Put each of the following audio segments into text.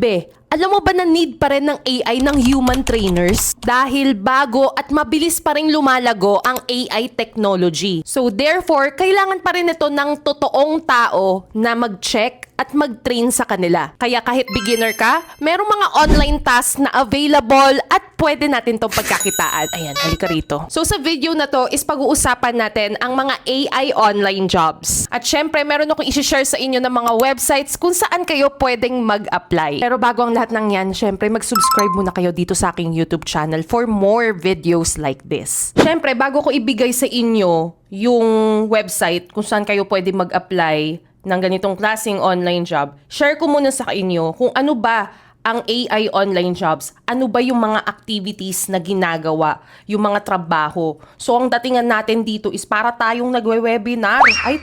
Grabe! Alam mo ba na need pa rin ng AI ng human trainers? Dahil bago at mabilis pa rin lumalago ang AI technology. So therefore, kailangan pa rin ito ng totoong tao na mag-check at mag-train sa kanila. Kaya kahit beginner ka, merong mga online tasks na available at pwede natin itong pagkakitaan. Ayan, halika rito. So sa video na to is pag-uusapan natin ang mga AI online jobs. At syempre, meron akong i-share sa inyo ng mga websites kung saan kayo pwedeng mag-apply. Pero bago ang lahat ng yan, syempre mag-subscribe muna kayo dito sa aking YouTube channel for more videos like this. Syempre, bago ko ibigay sa inyo yung website kung saan kayo pwede mag-apply ng ganitong klaseng online job, share ko muna sa inyo kung ano ba ang AI online jobs, ano ba yung mga activities na ginagawa, yung mga trabaho. So, ang datingan natin dito is para tayong nagwe-webinar. Ay,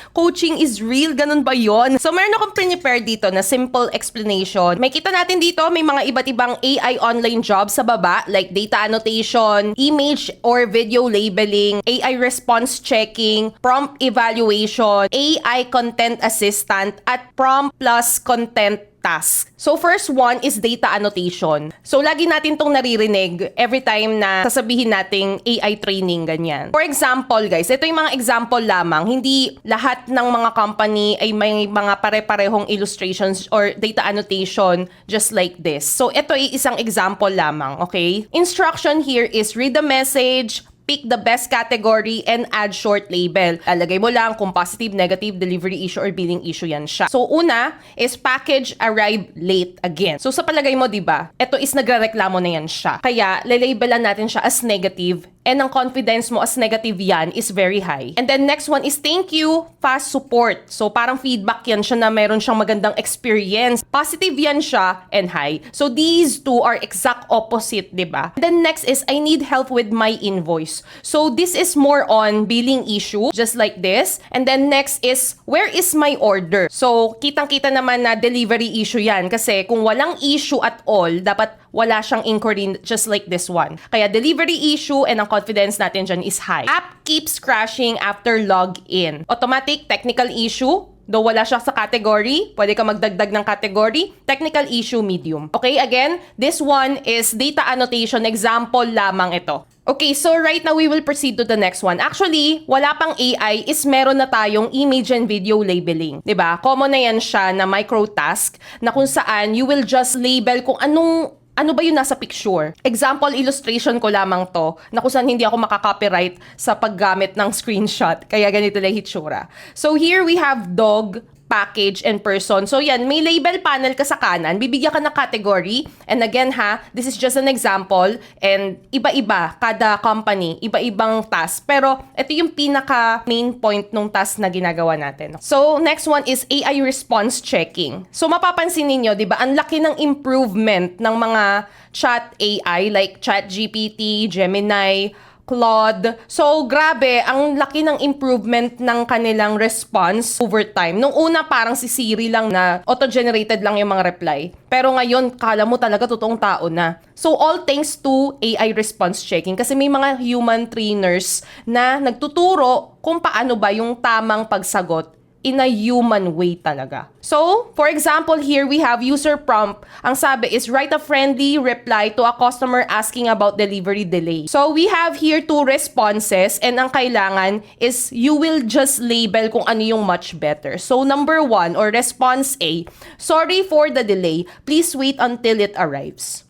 coaching is real, ganun ba yon? So, meron akong prepare dito na simple explanation. May kita natin dito, may mga iba't ibang AI online jobs sa baba, like data annotation, image or video labeling, AI response checking, prompt evaluation, AI content assistant, at prompt plus content task. So first one is data annotation. So lagi natin tong naririnig every time na sasabihin nating AI training, ganyan. For example guys, ito yung mga example lamang. Hindi lahat ng mga company ay may mga pare-parehong illustrations or data annotation just like this. So ito ay isang example lamang, okay? Instruction here is read the message, pick the best category, and add short label. Alagay mo lang kung positive, negative, delivery issue, or billing issue yan siya. So, una is package arrived late again. So, sa palagay mo, diba, ito is nagrereklamo na yan siya. Kaya, lalabelan natin siya as negative, and ang confidence mo as negative yan is very high. And then next one is thank you, fast support. So, parang feedback yan siya na meron siyang magandang experience. Positive yan siya and high. So, these two are exact opposite, diba? And then next is I need help with my invoice. So, this is more on billing issue, just like this. And then next is where is my order? So, kitang-kita naman na delivery issue yan. Kasi kung walang issue at all, dapat wala siyang inquiry just like this one. Kaya delivery issue and ang confidence natin dyan is high. App keeps crashing after login. Automatic technical issue. Though wala siya sa category, pwede ka magdagdag ng category. Technical issue, medium. Okay, again, this one is data annotation. Example lamang ito. Okay, so right now we will proceed to the next one. Actually, wala pang AI is meron na tayong image and video labeling. 'Di ba? Common na yan siya na micro task na kung saan you will just label kung ano ba yung nasa picture? Example illustration ko lamang to na kung saan hindi ako makaka-copyright sa paggamit ng screenshot. Kaya ganito lang hitsura. So here we have dog, package, and person. So yan, may label panel ka sa kanan, bibigyan ka ng category. And again this is just an example. And iba-iba, kada company, iba-ibang task. Pero ito yung pinaka main point ng task na ginagawa natin. So next one is AI response checking. So mapapansin ninyo, di ba, ang laki ng improvement ng mga chat AI like ChatGPT, Gemini, Claude. So, grabe, ang laki ng improvement ng kanilang response over time. Nung una, parang si Siri lang na auto-generated lang yung mga reply. Pero ngayon, kala mo talaga totoong tao na. So, all thanks to AI response checking. Kasi may mga human trainers na nagtuturo kung paano ba yung tamang pagsagot in a human way talaga. So, for example, here we have user prompt. Ang sabi is write a friendly reply to a customer asking about delivery delay. So, we have here two responses and ang kailangan is you will just label kung ano yung much better. So, number one or response A, sorry for the delay. Please wait until it arrives.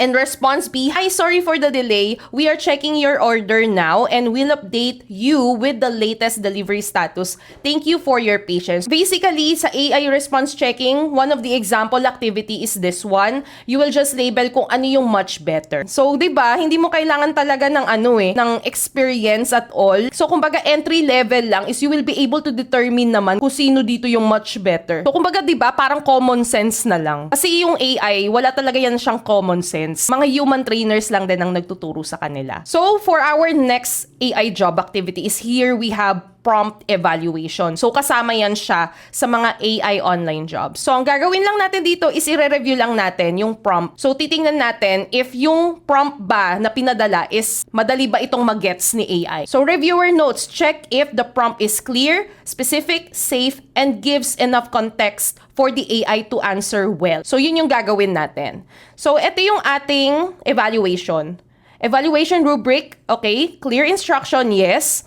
And response B, hi, sorry for the delay. We are checking your order now and we'll update you with the latest delivery status. Thank you for your patience. Basically, sa AI response checking, one of the example activity is this one. You will just label kung ano yung much better. So, 'di ba, hindi mo kailangan talaga ng ng experience at all. So, kumbaga entry level lang is you will be able to determine naman kung sino dito yung much better. So, kumbaga 'di ba, parang common sense na lang. Kasi yung AI, wala talaga yan siyang common sense. Mga human trainers lang din ang nagtuturo sa kanila. So, for our next AI job activity is here we have prompt evaluation. So, kasama yan siya sa mga AI online jobs. So, ang gagawin lang natin dito is i-review lang natin yung prompt. So, titingnan natin if yung prompt ba na pinadala is madali ba itong mag-gets ni AI. So, reviewer notes, check if the prompt is clear, specific, safe, and gives enough context for the AI to answer well. So, yun yung gagawin natin. So, ito yung ating evaluation. Evaluation rubric, okay. Clear instruction, yes.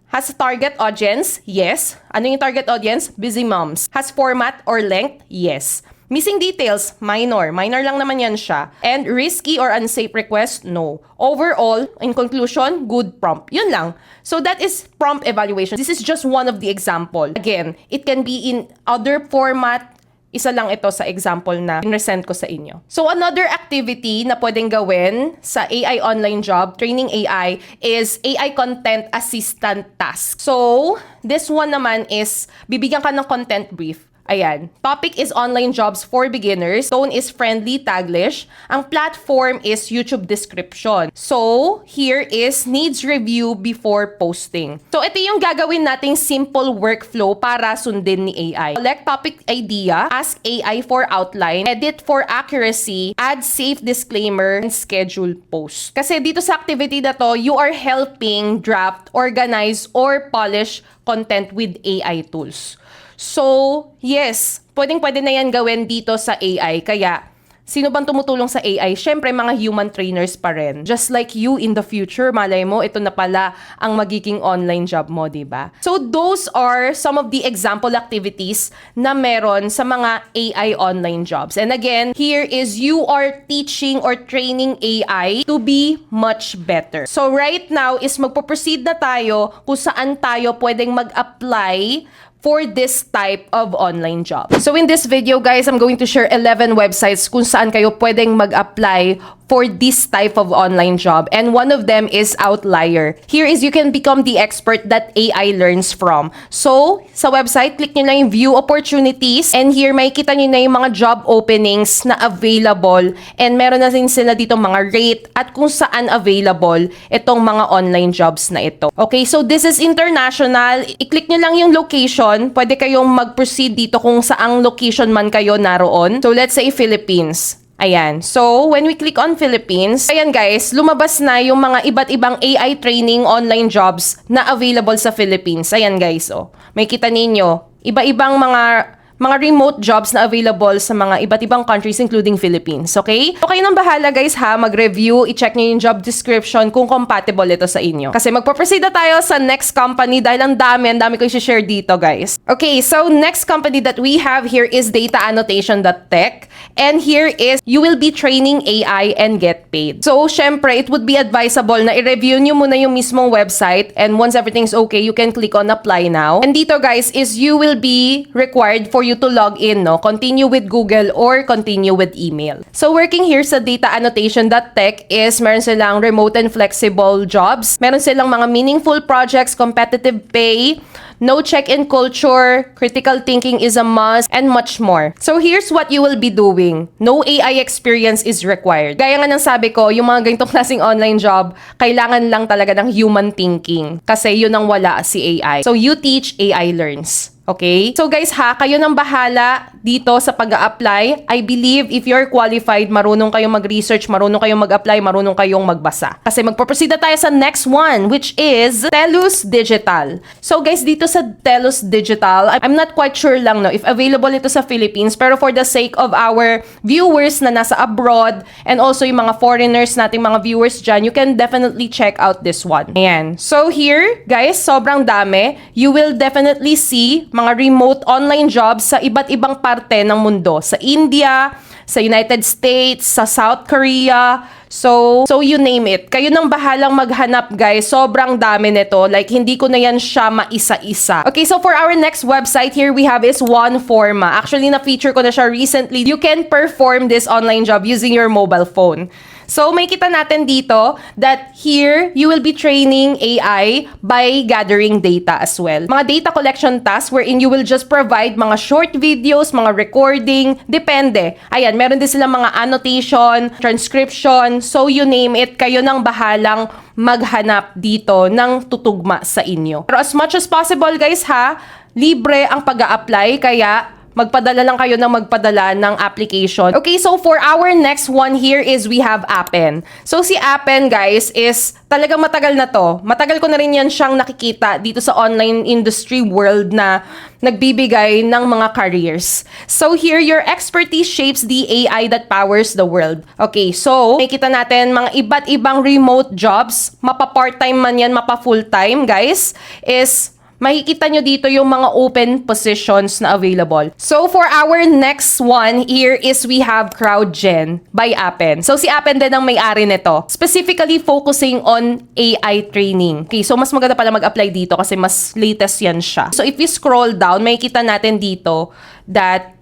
Has a target audience? Yes. Ano yung target audience? Busy moms. Has format or length? Yes. Missing details? Minor. Minor lang naman yan siya. And risky or unsafe request? No. Overall, in conclusion, good prompt. Yun lang. So that is prompt evaluation. This is just one of the example. Again, it can be in other format. Isa lang ito sa example na present ko sa inyo. So another activity na pwedeng gawin sa AI online job, training AI, is AI content assistant task. So this one naman is bibigyan ka ng content brief. Ayan. Topic is online jobs for beginners. Tone is friendly, Taglish. Ang platform is YouTube description. So, here is needs review before posting. So, ito yung gagawin nating simple workflow para sundin ni AI. Select topic idea, ask AI for outline, edit for accuracy, add safe disclaimer, and schedule post. Kasi dito sa activity na to, you are helping draft, organize, or polish content with AI tools. So, yes, pwedeng-pwede na yan gawin dito sa AI. Kaya, sino bang tumutulong sa AI? Syempre, mga human trainers pa rin. Just like you in the future, malay mo, ito na pala ang magiging online job mo, diba? So, those are some of the example activities na meron sa mga AI online jobs. And again, here is you are teaching or training AI to be much better. So, right now is magpo-proceed na tayo kung saan tayo pwedeng mag-apply for this type of online job. So in this video, guys, I'm going to share 11 websites kung saan kayo pwedeng mag-apply for this type of online job. And one of them is Outlier. Here is you can become the expert that AI learns from. So, sa website, click nyo lang yung view opportunities. And here, makikita nyo na yung mga job openings na available. And meron na din sila dito mga rate at kung saan available itong mga online jobs na ito. Okay, so this is international. I-click nyo lang yung location. Pwede kayong mag-proceed dito kung saang location man kayo naroon. So, let's say Philippines. Ayan. So, when we click on Philippines, ayan guys, lumabas na yung mga iba't ibang AI training online jobs na available sa Philippines. Ayan guys, oh. May kita ninyo, iba-ibang mga remote jobs na available sa mga iba't ibang countries including Philippines, okay? So kayo nang bahala guys ha, mag-review, i-check nyo yung job description kung compatible ito sa inyo. Kasi magpo-proceed na tayo sa next company dahil ang dami ko i-share dito guys. Okay, so next company that we have here is dataannotation.tech. And here is, you will be training AI and get paid. So, syempre, it would be advisable na i-review nyo muna yung mismong website and once everything's okay, you can click on apply now. And dito guys, is you will be required for you to log in, no? Continue with Google or continue with email. So, working here sa dataannotation.tech is meron silang remote and flexible jobs. Meron silang mga meaningful projects, competitive pay, no check-in culture, critical thinking is a must, and much more. So here's what you will be doing. No AI experience is required. Gaya nga ng sabi ko, yung mga ganitong klaseng online job, kailangan lang talaga ng human thinking. Kasi yun ang wala si AI. So you teach, AI learns. Okay? So guys ha, kayo nang bahala dito sa pag-a-apply. I believe if you're qualified, marunong kayong mag-research, marunong kayong mag-apply, marunong kayong magbasa. Kasi magpo-proceed na tayo sa next one, which is Telus Digital. So guys, dito sa Telus Digital, I'm not quite sure lang no if available ito sa Philippines, pero for the sake of our viewers na nasa abroad and also yung mga foreigners nating mga viewers dyan, you can definitely check out this one. Ayan. So here, guys, sobrang dami. You will definitely see mga remote online jobs sa iba't ibang parte ng mundo. Sa India, sa United States, sa South Korea. So you name it. Kayo nang bahalang maghanap, guys. Sobrang dami nito. Like, hindi ko na yan siya maisa-isa. Okay, so for our next website here, we have is OneForma. Actually, na-feature ko na siya recently. You can perform this online job using your mobile phone. So may kita natin dito that here you will be training AI by gathering data as well. Mga data collection tasks wherein you will just provide mga short videos, mga recording, depende. Ayan, meron din silang mga annotation, transcription, so you name it, kayo nang bahalang maghanap dito ng tutugma sa inyo. Pero as much as possible guys ha, libre ang pag-a-apply, kaya magpadala lang kayo ng magpadala ng application. Okay, so for our next one here is we have Appen. So si Appen guys is talagang matagal na to. Matagal ko na rin yan siyang nakikita dito sa online industry world na nagbibigay ng mga careers. So here, your expertise shapes the AI that powers the world. Okay, so makikita natin mga iba't ibang remote jobs, mapa-part-time man yan, mapa-full-time guys, is makikita nyo dito yung mga open positions na available. So, for our next one here is we have CrowdGen by Appen. So, si Appen din ang may-ari nito. Specifically focusing on AI training. Okay, so mas maganda pala mag-apply dito kasi mas latest yan siya. So, if you scroll down, makikita natin dito that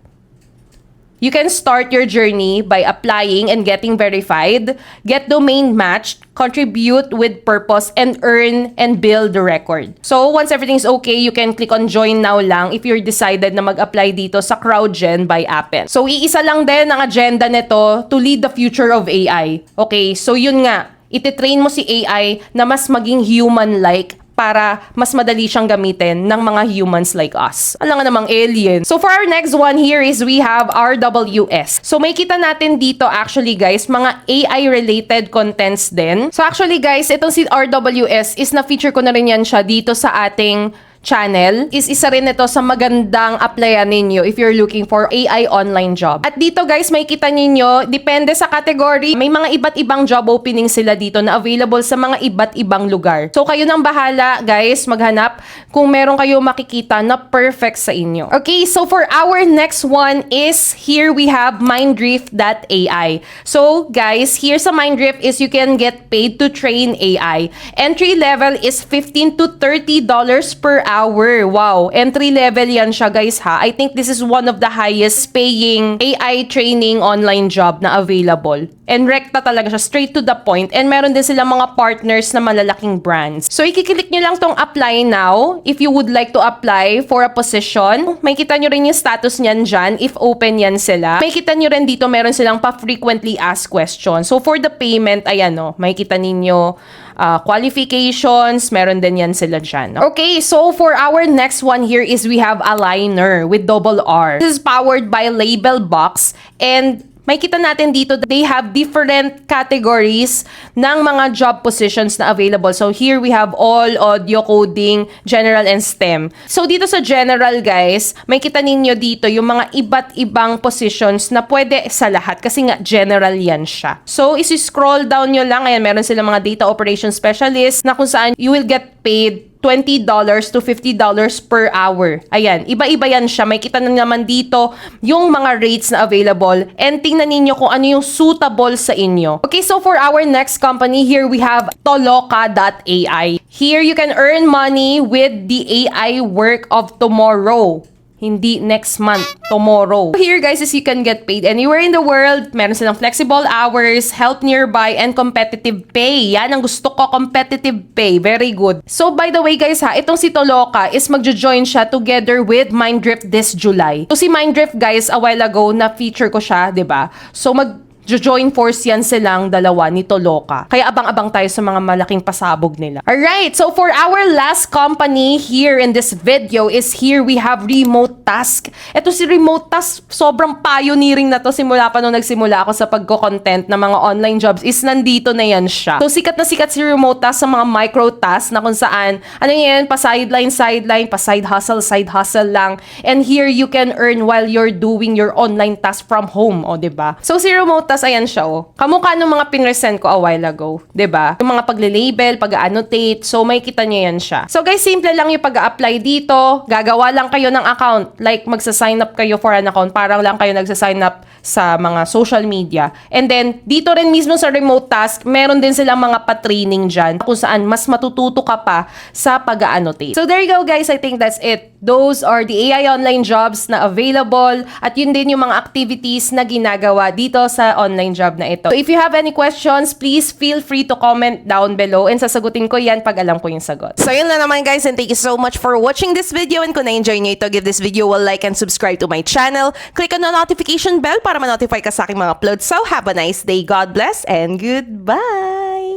you can start your journey by applying and getting verified, get domain matched, contribute with purpose, and earn and build the record. So, once everything's okay, you can click on join now lang if you're decided na mag-apply dito sa CrowdGen by Appen. So, iisa lang din ang agenda nito to lead the future of AI. Okay, so yun nga, ititrain mo si AI na mas maging human-like para mas madali siyang gamitin ng mga humans like us. Alam nga namang alien. So for our next one here is we have RWS. So may kita natin dito actually guys, mga AI-related contents din. So actually guys, itong si RWS is na-feature ko na rin yan siya dito sa ating channel. Is isa rin ito sa magandang applyan ninyo if you're looking for AI online job. At dito guys, may kita ninyo, depende sa category, may mga iba't ibang job opening sila dito na available sa mga iba't ibang lugar. So kayo nang bahala guys, maghanap kung meron kayo makikita na perfect sa inyo. Okay, so for our next one is here we have Minddrift.ai. So guys, here sa Minddrift is you can get paid to train AI. Entry level is $15 to $30 per hour. Wow. Entry level yan siya guys ha. I think this is one of the highest paying AI training online job na available. And rekta talaga siya. Straight to the point. And meron din sila mga partners na malalaking brands. So ikiklik nyo lang tong apply now if you would like to apply for a position. May kita nyo rin yung status niyan dyan if open yan sila. May kita nyo rin dito meron silang pa-frequently asked questions. So for the payment, ayan o. May kita ninyo qualifications, meron din yan sila dyan. Okay, so for our next one here is we have Aligner with double R. This is powered by Labelbox and may kita natin dito that they have different categories ng mga job positions na available. So here we have all audio, coding, general, and STEM. So dito sa general guys, may kita ninyo dito yung mga iba't ibang positions na pwede sa lahat kasi nga general yan siya. So isi-scroll down nyo lang, ayan meron silang mga data operations specialist na kung saan you will get paid $20 to $50 per hour. Ayan, iba-iba yan siya. May kita na naman dito yung mga rates na available and tingnan ninyo kung ano yung suitable sa inyo. Okay, so for our next company, here we have Toloka.ai. Here you can earn money with the AI work of tomorrow. Hindi next month, tomorrow. Here guys is you can get paid anywhere in the world. Meron silang flexible hours, help nearby, and competitive pay. Yan ang gusto ko, competitive pay. Very good. So by the way guys ha, itong si Toloka is magjo-join siya together with Minddrift this July. So si Minddrift guys, a while ago na feature ko siya, 'di ba? So join force yan silang dalawa ni Toloka. Kaya abang-abang tayo sa mga malaking pasabog nila. Alright, so for our last company here in this video is here we have Remote Task. Ito si Remote Task, sobrang pioneering na to simula pa nung nagsimula ako sa pagko-content ng mga online jobs is nandito na yan siya. So sikat na sikat si Remote Task sa mga micro tasks na kung saan, ano yan, pa sideline, pa side hustle lang. And here you can earn while you're doing your online task from home, o diba? So si Remote Task, ayan siya, oh. Kamukha nung mga pinresent ko a while ago. 'Di ba? Yung mga pagle-label, pag-annotate. So, may kita niyo yan siya. So, guys, simple lang yung pag-a-apply dito. Gagawa lang kayo ng account. Like, magsa-sign up kayo for an account. Parang lang kayo nagsa-sign up sa mga social media. And then, dito rin mismo sa Remote Task, meron din silang mga pa-training dyan kung saan mas matututo ka pa sa pag-a-annotate. So, there you go, guys. I think that's it. Those are the AI online jobs na available. At yun din yung mga activities na ginagawa dito sa online job na ito. So if you have any questions, please feel free to comment down below and sasagutin ko yan pag alam ko yung sagot. So yun na naman guys, and thank you so much for watching this video, and kung na-enjoy nyo ito, give this video a like and subscribe to my channel. Click on the notification bell para ma-notify ka sa aking mga uploads. So have a nice day. God bless and goodbye!